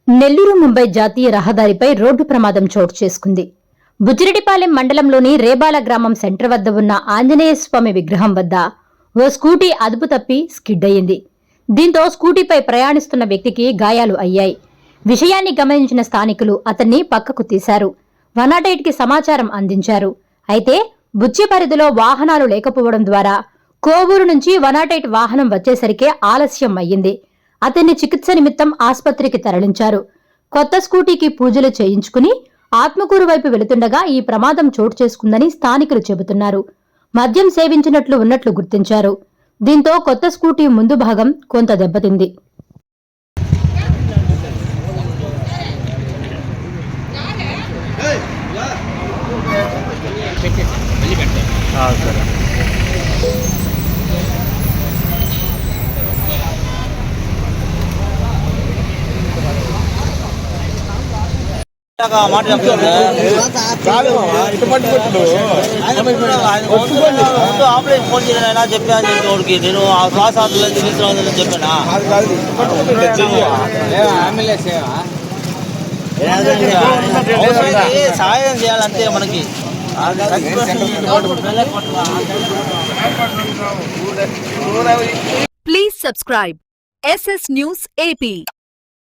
నెల్లూరు ముంబై జాతీయ రహదారిపై రోడ్డు ప్రమాదం చోటు చేసుకుంది. బుచ్చిరెడ్డిపాలెం మండలంలోని రేబాల గ్రామం సెంటర్ వద్ద ఉన్న ఆంజనేయ స్వామి విగ్రహం వద్ద ఓ స్కూటీ అదుపు తప్పి స్కిడ్ అయింది. దీంతో స్కూటీపై ప్రయాణిస్తున్న వ్యక్తికి గాయాలు అయ్యాయి. విషయాన్ని గమనించిన స్థానికులు అతన్ని పక్కకు తీశారు. 108కి సమాచారం అందించారు. అయితే బుచ్చి పరిధిలో వాహనాలు లేకపోవడం ద్వారా కోవూరు నుంచి 108 వాహనం వచ్చేసరికి ఆలస్యం అయ్యింది. అతన్ని చికిత్స నిమిత్తం ఆస్పత్రికి తరలించారు. కొత్త స్కూటీకి పూజలు చేయించుకుని ఆత్మకూరు వైపు వెళుతుండగా ఈ ప్రమాదం చోటు చేసుకుందని స్థానికులు చెబుతున్నారు. మద్యం సేవించినట్లు ఉన్నట్లు గుర్తించారు. దీంతో కొత్త స్కూటీ ముందు భాగం కొంత దెబ్బతింది. మాట ఆంబులెన్స్ ఫోన్ చేయనా చెప్పాను చెప్పి నేను ఆ క్లాస్ హాస్పిటల్ తీసుకురావాలని చెప్పానా సహాయం చేయాలంతే మనకి. Please subscribe SS News AP.